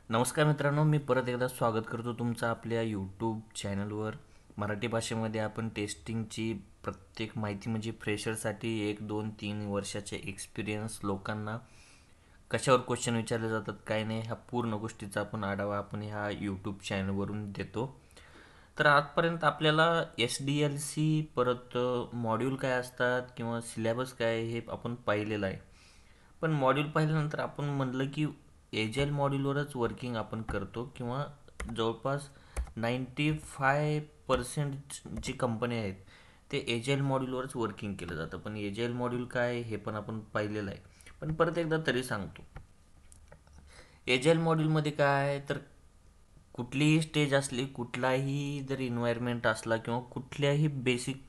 नमस्कार मित्रांनो, मी परत एकदा स्वागत करतो तुमचं आपल्या यूट्यूब चॅनलवर. मराठी भाषेमध्ये आपण टेस्टिंगची प्रत्येक माहिती म्हणजे फ्रेशरसाठी 1, 2, 3 वर्षाचे एक्सपिरियन्स लोकांना कशावर क्वेश्चन विचारले जातात काय नाही ह्या पूर्ण गोष्टीचा आपण आढावा आपण ह्या यूट्यूब चॅनलवरून देतो. तर आजपर्यंत आपल्याला SDLC परत मॉड्यूल काय असतात किंवा सिलेबस काय आहे हे आपण पाहिलेलं आहे. पण मॉड्यूल पाहिल्यानंतर आपण म्हणलं की एजाईल मॉड्यूलवरच वर्किंग आपण करतो किंवा जवळपास 95% जी कंपनी आहेत ते एजाईल मॉड्यूलवरच वर्किंग केलं जातं. पण एजाईल मॉड्यूल काय आहे हे पण आपण पाहिलेलं आहे. पण परत एकदा तरी सांगतो, एजाईल मॉड्यूलमध्ये काय आहे तर कुठलीही स्टेज असली, कुठलाही जर इन्व्हायरमेंट असला किंवा कुठल्याही बेसिक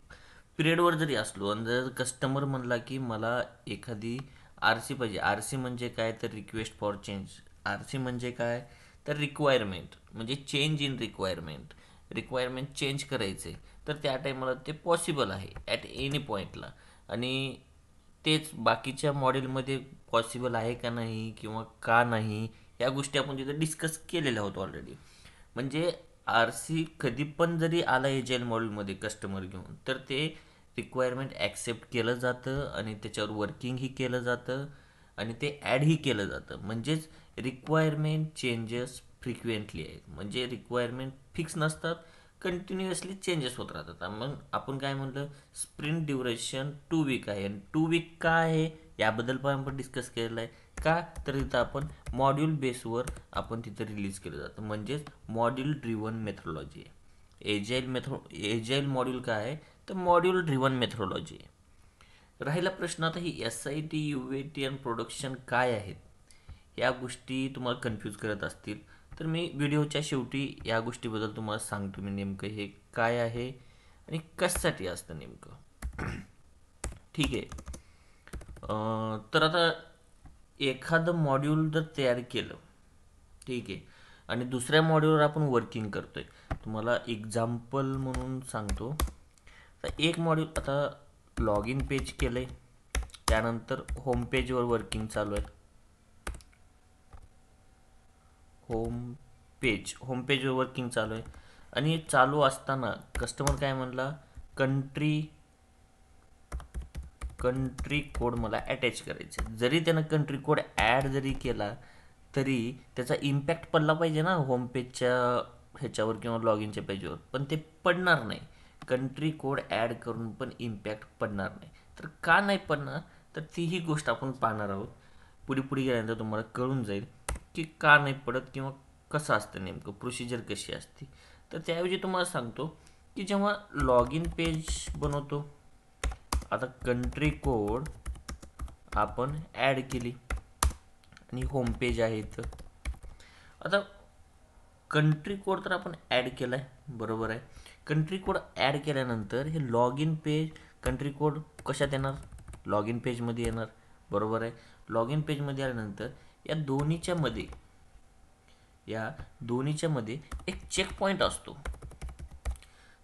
पिरियडवर जरी असलो आणि जर कस्टमर म्हणला की मला एखादी RC पाहिजे. RC म्हणजे काय तर रिक्वेस्ट फॉर चेंज. RC म्हणजे काय तर रिक्वायरमेंट म्हणजे चेंज इन रिक्वायरमेंट चेंज करायचे. तर त्या टाईमाला ते पॉसिबल आहे ॲट एनी पॉईंटला. आणि तेच बाकीच्या मॉडेलमध्ये पॉसिबल आहे का नाही किंवा का नाही या गोष्टी आपण तिथे डिस्कस केलेल्या होत्या ऑलरेडी. म्हणजे RC कधी पण जरी आला एजाईल मॉडेलमध्ये कस्टमर घेऊन तर ते रिक्वायरमेंट ॲक्सेप्ट केलं जातं आणि त्याच्यावर वर्किंगही केलं जातं आणि ते ॲडही केलं जातं. म्हणजेच रिक्वायरमेंट चेंजेस फ्रिक्वेंटली आहेत. म्हणजे रिक्वायरमेंट फिक्स नसतात, कंटिन्युअसली चेंजेस होत राहतात. मग आपण काय म्हणलं, स्प्रिंट ड्युरेशन 2 वीक आहे. आणि 2 वीक का आहे याबद्दल पण आपण डिस्कस केलेलं आहे. का तर तिथं आपण मॉड्यूल बेसवर आपण तिथं रिलीज केलं जातं. म्हणजेच मॉड्यूल ड्रिव्हन मेथोडॉलॉजी आहे. एजाईल मॉड्यूल काय आहे तर मॉड्यूल ड्रिव्हन मेथोडॉलॉजी आहे. राहिला प्रश्न आता ही SIT, UAT आणि प्रोडक्शन काय आहेत या गोष्टी तुम्हाला कन्फ्यूज करत असतील तर मी व्हिडिओच्या शेवटी या गोष्टीबद्दल तुम्हाला सांगतो मी नेमकं हे काय आहे आणि कशासाठी असतं नेमकं. ठीक आहे. तर आता एखादं मॉड्यूल जर तयार केलं, ठीक आहे, आणि दुसऱ्या मॉड्यूलवर आपण वर्किंग करतोय. तुम्हाला एक्झाम्पल म्हणून सांगतो. तर एक मॉड्यूल आता लॉग इन पेज केलं आहे, त्यानंतर होम पेजवर वर्किंग चालू आहे. होम पेजवर वर्किंग चालू आहे आणि चालू असताना कस्टमर काय म्हणला, कंट्री कोड मला अटॅच करायचं. जरी त्यानं कंट्री कोड ॲड जरी केला तरी त्याचा इम्पॅक्ट पडला पाहिजे ना होम पेजच्या ह्याच्यावर किंवा लॉग इनच्या पेजवर. पण ते पडणार नाही. कंट्री कोड ॲड करून पण इम्पॅक्ट पडणार नाही. तर का नाही पडणार तर तीही गोष्ट आपण पाहणार आहोत. पुढे गेल्यानंतर तुम्हाला कळून जाईल की का नाही पडत किंवा कसं असतं नेमकं, प्रोसिजर कशी असते. तर त्याऐवजी तुम्हाला सांगतो की जेव्हा लॉग इन पेज बनवतो, आता कंट्री कोड आपण ॲड केली आणि होम पेज आहे इथं. आता कंट्री कोड तर आपण ॲड केला आहे, बरोबर आहे. कंट्री कोड ॲड केल्यानंतर हे log in page country code कशात येणार, लॉग इन पेजमध्ये येणार, बरोबर आहे. लॉग इन पेजमध्ये आल्यानंतर या दोन्हीच्या मध्ये एक चेक पॉईंट असतो.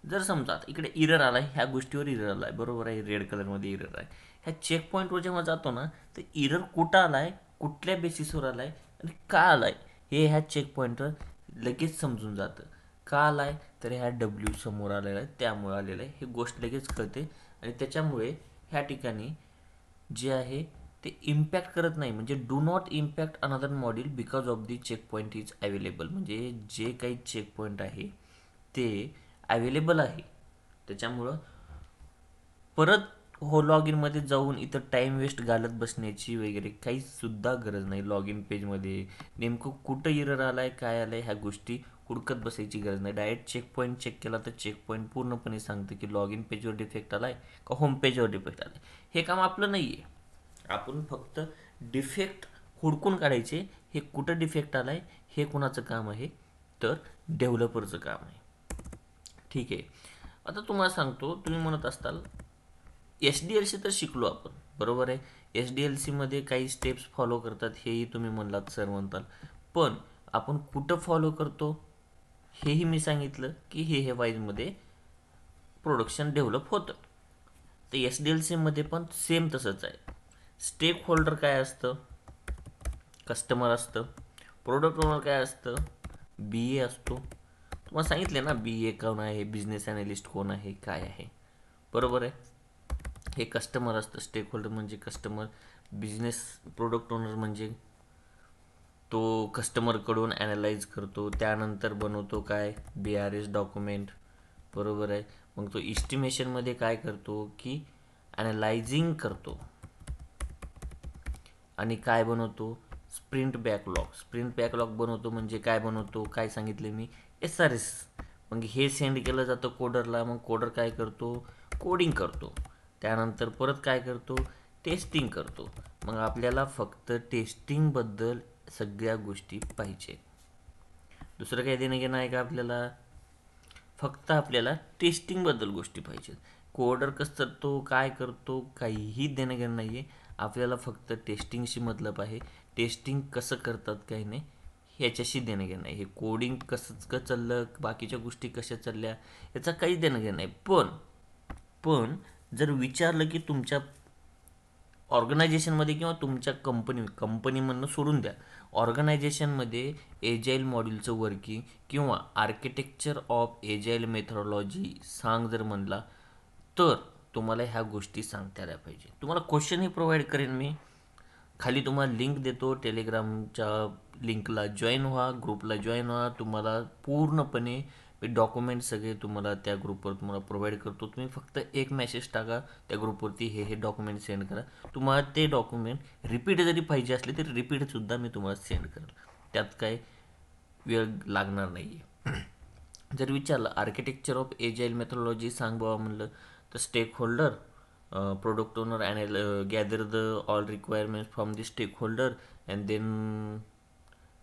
जर समजा आता इकडे इरर आला आहे, ह्या गोष्टीवर इरर आला आहे, बरोबर आहे, रेड कलरमध्ये इरर आहे. ह्या चेक पॉईंटवर जेव्हा जातो ना तर इरर कुठं आला आहे, कुठल्या बेसिसवर आला आहे आणि का आला आहे हे ह्या चेक पॉईंटवर लगेच समजून जातं. का आला आहे तर ह्या W समोर आलेला आहे त्यामुळे आलेलं आहे, ही गोष्ट लगेच कळते. आणि त्याच्यामुळे ह्या ठिकाणी जे आहे ते इम्पॅक्ट करत नाही. म्हणजे do not impact another module because of the check point is available. म्हणजे जे काही चेक पॉईंट आहे ते अवेलेबल आहे. त्याच्यामुळं परत लॉग इनमध्ये जाऊन इथं टाईम वेस्ट घालत बसण्याची वगैरे काहीसुद्धा गरज नाही. लॉग इन पेजमध्ये नेमकं कुठं इरर आला आहे काय आलं आहे ह्या गोष्टी हुडकत बसायची गरज नाही. डायरेक्ट चेक पॉईंट चेक केला तर चेक पॉईंट पूर्णपणे सांगतं की लॉग इन पेजवर डिफेक्ट आला आहे का होम पेजवर डिफेक्ट आला आहे. हे काम आपलं नाही आहे. आपण फक्त डिफेक्ट हुडकून काढायचे. हे कुठं डिफेक्ट आला आहे हे कुणाचं काम आहे तर डेव्हलपरचं काम आहे. ठीक आहे. आता तुम्हाला सांगतो, तुम्ही म्हणत असताल SDLC तर शिकलो आपण, बरोबर आहे. SDLCमध्ये काही स्टेप्स फॉलो करतात हेही तुम्ही म्हणलात सर म्हणताल. पण आपण कुठं फॉलो करतो हेही मी सांगितलं की हे वाईजमध्ये प्रोडक्शन डेव्हलप होतं. तर SDLCमध्ये पण सेम तसंच आहे. स्टेक होल्डर काय असतं, कस्टमर असतं, प्रोडक्ट ओनर काय असतं, BA असतो. तुम्हाला सांगितले ना BA कोण आहे, बिझनेस ॲनालिस्ट कोण आहे, काय आहे, बरोबर आहे. हे कस्टमर असतं, स्टेक होल्डर म्हणजे कस्टमर. बिझनेस प्रोडक्ट ओनर म्हणजे तो कस्टमरकडून ॲनालाइज करतो, त्यानंतर बनवतो काय, BRS डॉक्युमेंट, बरोबर आहे. मग तो इस्टिमेशनमध्ये काय करतो की ॲनालायझिंग करतो आणि काय बनवतो, स्प्रिंट बॅकलॉग. स्प्रिंट बॅकलॉग बनवतो म्हणजे काय बनवतो, काय सांगितले मी, SRS. मग हे सेंड केलं जातं कोडरला. मग कोडर काय करतो, कोडिंग करतो. त्यानंतर परत काय करतो, टेस्टिंग करतो. मग आपल्याला फक्त टेस्टिंगबद्दल सगळ्या गोष्टी पाहिजे, दुसरं काही देणं घेणं आहे का आपल्याला. फक्त आपल्याला टेस्टिंगबद्दल गोष्टी पाहिजेत. कोडर कसं करतो, काय करतो, काहीही देणं घेणं नाही आहे. आपल्याला फक्त टेस्टिंगशी मतलब आहे. टेस्टिंग कसं करतात काही नाही ह्याच्याशी देणं घेणं आहे. हे कोडिंग कसं चाललं, बाकीच्या गोष्टी कशा चालल्या, याचा काहीच देणं घेणं नाही. पण जर विचारलं की तुमच्या ऑर्गनायझेशनमध्ये किंवा तुमच्या कंपनी म्हणणं सोडून द्या, ऑर्गनायझेशनमध्ये एजाईल मॉड्यूलचं वर्किंग किंवा आर्किटेक्चर ऑफ एजाईल मेथडॉलॉजी सांग जर म्हणला, तर तुम्हाला ह्या गोष्टी सांगता आल्या पाहिजे. तुम्हाला क्वेश्चनही प्रोव्हाइड करेन मी, खाली तुम्हाला लिंक देतो, टेलिग्रामच्या लिंकला जॉईन व्हा, ग्रुपला जॉईन व्हा. तुम्हाला पूर्णपणे मी डॉक्युमेंट सगळे तुम्हाला त्या ग्रुपवर तुम्हाला प्रोव्हाइड करतो. तुम्ही फक्त एक मेसेज टाका त्या ग्रुपवरती, हे डॉक्युमेंट सेंड करा. तुम्हाला ते डॉक्युमेंट रिपीट जरी पाहिजे असले तरी रिपीटसुद्धा मी तुम्हाला सेंड करेल, त्यात काय वेळ लागणार नाही आहे. जर विचारलं आर्किटेक्चर ऑफ एजाईल मेथोडॉलॉजी सांग बाबा म्हणलं, तर stakeholder, product owner gather the all requirements from the stakeholder and then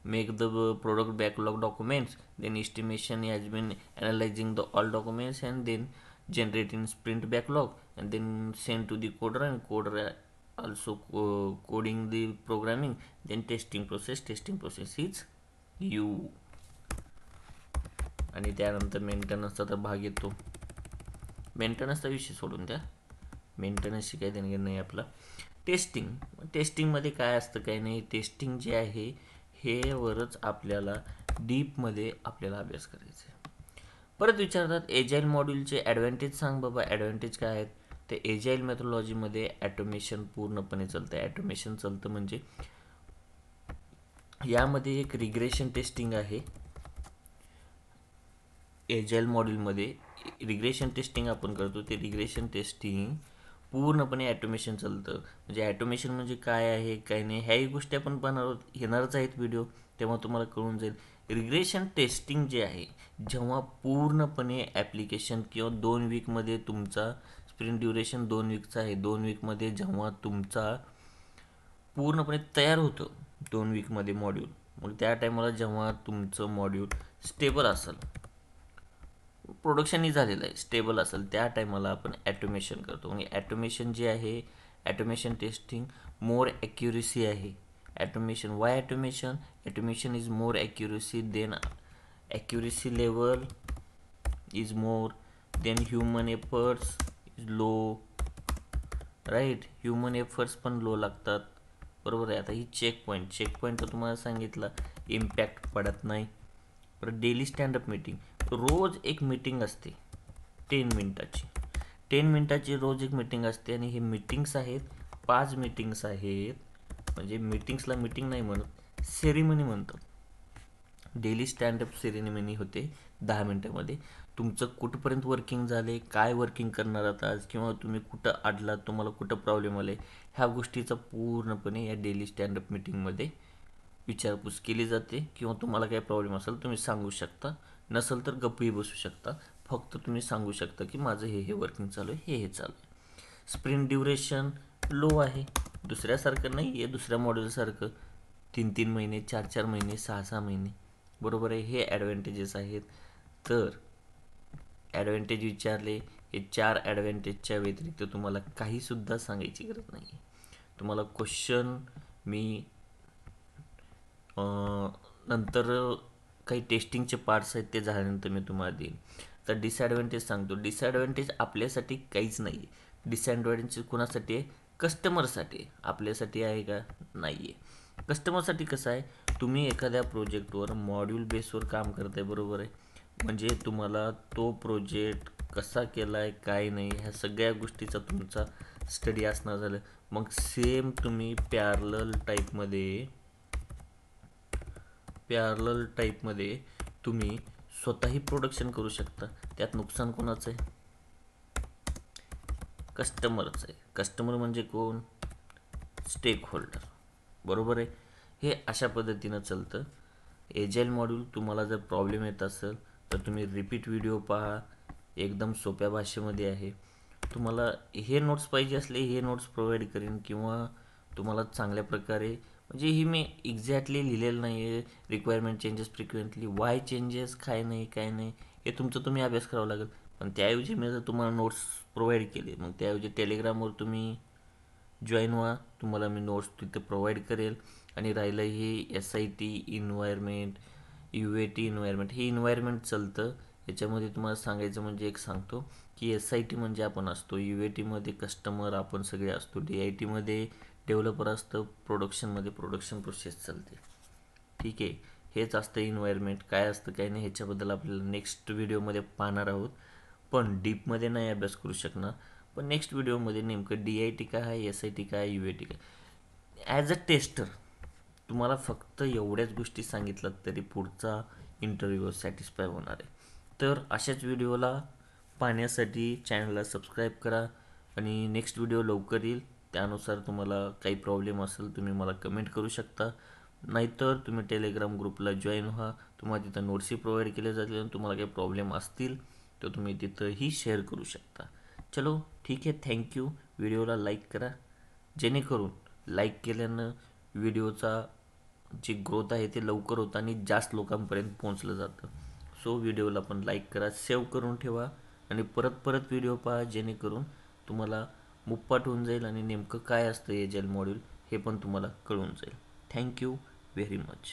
make the product backlog documents, then estimation has been analyzing the all documents and then generating sprint backlog and then send to the coder and coder also coding the programming, then testing process is you. आणि त्यानंतर मेंटेनन्सचा तर भाग येतो. मेंटेनन्सचा विषय सोडून द्या, मेंटेनन्सशी काही देणं घेणं नाही आपला. टेस्टिंगमध्ये काय असतं काय नाही, टेस्टिंग जे आहे हेवरच आपल्याला डीपमध्ये आपल्याला अभ्यास करायचा आहे. परत विचारतात एजाईल मॉड्यूलचे ॲडव्हान्टेज सांग बाबा. ॲडव्हान्टेज काय आहेत, ते एजाईल मेथोडॉलॉजीमध्ये ॲटोमेशन पूर्णपणे चालतं. ॲटोमेशन चालतं म्हणजे यामध्ये एक रिग्रेशन टेस्टिंग आहे. एजाईल मॉड्यूलमध्ये रिग्रेशन टेस्टिंग आपण करतो, ते रिग्रेशन टेस्टिंग पूर्णपणे ॲटोमेशन चालतं. म्हणजे ॲटोमेशन म्हणजे काय आहे काय नाही ह्याही गोष्टी आपण येणारच आहेत व्हिडिओ, तेव्हा तुम्हाला कळून जाईल. रिग्रेशन टेस्टिंग जे आहे, जेव्हा पूर्णपणे ॲप्लिकेशन किंवा 2 वीकमध्ये तुमचा स्प्रिंट ड्युरेशन 2 वीकचा आहे, 2 वीकमध्ये जेव्हा तुमचा पूर्णपणे तयार होतं 2 वीकमध्ये मॉड्यूल, मग त्या टायमाला जेव्हा तुमचं मॉड्यूल स्टेबल असेल, प्रोडक्शनही झालेलं आहे, स्टेबल असेल, त्या टायमाला आपण ॲटोमेशन करतो. म्हणजे ॲटोमेशन जे आहे, ॲटोमेशन टेस्टिंग मोर ॲक्युरेसी आहे. Automation, why automation, automation is more accuracy than accuracy level is more than human efforts is low, right. Human efforts पण लो लागतात, बरोबर आहे. आता ही चेक पॉईंट तर तुम्हाला सांगितलं इम्पॅक्ट पडत नाही. परत डेली स्टँडअप मीटिंग, रोज एक मीटिंग असते 10 मिनटाची रोज एक मीटिंग असते. आणि हे मीटिंग्स आहेत 5 मीटिंग्स आहेत. म्हणजे मीटिंग्सला मीटिंग नाही म्हणत, सेरेमनी म्हणतात. डेली स्टँडअप सेरेमनी होते 10 मिनटामध्ये. तुमचं कुठंपर्यंत वर्किंग झाले, काय वर्किंग करणार आहात आज, किंवा तुम्ही कुठं अडलात, तुम्हाला कुठं प्रॉब्लेम आले, ह्या गोष्टीचा पूर्णपणे या डेली स्टँडअप मीटिंगमध्ये विचारपूस केली जाते. किंवा तुम्हाला काही प्रॉब्लेम असेल तुम्ही सांगू शकता, नसेल तर गप्पही बसू शकता. फक्त तुम्ही सांगू शकता की माझं हे वर्किंग चालू आहे, हे चालू आहे. स्प्रिंट ड्युरेशन लो आहे, दुसऱ्यासारखं नाही आहे, दुसऱ्या मॉडेलसारखं 3 महिने, 4 महिने, 6 महिने, बरोबर आहे. हे ॲडव्हान्टेजेस आहेत. तर ॲडव्हान्टेज विचारले, हे 4 ॲडव्हान्टेजच्या व्यतिरिक्त तुम्हाला काहीसुद्धा सांगायची गरज नाही आहे. तुम्हाला क्वेश्चन मी नंतर काही टेस्टिंगचे पार्ट्स आहेत ते झाल्यानंतर मी तुम्हाला देईन. तर डिसॲडव्हान्टेज सांगतो. डिसॲडव्हान्टेज आपल्यासाठी काहीच नाही आहे. डिसॲडव्हान्टेज कुणासाठी आहे, कस्टमरसाठी. आपल्यासाठी आहे का, नाही आहे. कस्टमरसाठी कसं आहे, तुम्ही एखाद्या प्रोजेक्टवर मॉड्यूल बेसवर काम करताय, बरोबर आहे. म्हणजे तुम्हाला तो प्रोजेक्ट कसा केला आहे, काय नाही, ह्या सगळ्या गोष्टीचा तुमचा स्टडी असणार झालं. मग सेम तुम्ही पॅरलल टाईपमध्ये तुम्ही स्वतःही प्रोडक्शन करू शकता. त्यात नुकसान कोणाचं आहे? कस्टमरचं आहे. कस्टमर म्हणजे कोण? स्टेक होल्डर, बरोबर आहे. हे अशा पद्धतीनं चालतं. एजाईल मॉड्यूल तुम्हाला जर प्रॉब्लेम येत असेल तर तुम्ही रिपीट व्हिडिओ पहा, एकदम सोप्या भाषेमध्ये आहे. तुम्हाला हे नोट्स पाहिजे असले हे नोट्स प्रोव्हाइड करेन, किंवा तुम्हाला चांगल्या प्रकारे, म्हणजे ही मी एक्झॅक्टली लिहिलेलं नाही आहे. Requirement changes frequently, Y changes, काय नाही काय नाही, हे तुमचं तुम्ही अभ्यास करावं लागेल. पण त्याऐवजी मी जर तुम्हाला नोट्स प्रोव्हाइड केले, मग त्याऐवजी टेलिग्रामवर तुम्ही जॉईन व्हा. तुम्हाला मी नोट्स तिथे प्रोव्हाइड करेल. आणि राहिलं हे SIT इन्व्हायरमेंट, UAT इन्व्हायरमेंट, हे इन्व्हायरमेंट चालतं. याच्यामध्ये तुम्हाला सांगायचं म्हणजे एक सांगतो की SIT म्हणजे आपण असतो, UATमध्ये कस्टमर आपण सगळे असतो, DITमध्ये डेव्हलपर असतं, प्रोडक्शनमध्ये प्रोडक्शन प्रोसेस चालते. ठीक आहे. हेच असतं इन्व्हायरमेंट. काय असतं काय नाही ह्याच्याबद्दल आपल्याला नेक्स्ट व्हिडिओमध्ये पाहणार आहोत. पण डीपमध्ये नाही अभ्यास करू शकणार. पण नेक्स्ट व्हिडिओमध्ये नेमकं DIT काय आहे, SIT काय आहे, UAT काय. ॲज अ टेस्टर तुम्हाला फक्त एवढ्याच गोष्टी सांगितल्यात तरी पुढचा इंटरव्ह्यू सॅटिस्फाय होणार आहे. तर अशाच व्हिडिओला पाहण्यासाठी चॅनलला सबस्क्राईब करा. आणि नेक्स्ट व्हिडिओ लवकर येईल. त्यानुसार तुम्हाला काही प्रॉब्लेम असेल तुम्ही मला कमेंट करू शकता. नाहीतर तुम्ही टेलिग्राम ग्रुपला जॉईन व्हा. तुम्हाला तिथं नोट्सही प्रोव्हाइड केले जातील आणि तुम्हाला काही प्रॉब्लेम असतील तर तुम्ही तिथंही शेअर करू शकता. चलो ठीक आहे. थँक्यू. व्हिडिओला लाईक करा, जेणेकरून लाईक केल्यानं व्हिडिओचा जी ग्रोथ आहे ते लवकर होतं आणि जास्त लोकांपर्यंत पोहोचलं जातं. सो व्हिडिओला पण लाईक करा, सेव्ह करून ठेवा आणि परत परत व्हिडिओ पहा, जेणेकरून तुम्हाला मुप्पाट होऊन जाईल आणि नेमकं काय असतं एजाईल मॉड्यूल हे पण तुम्हाला कळून जाईल. Thank you very much.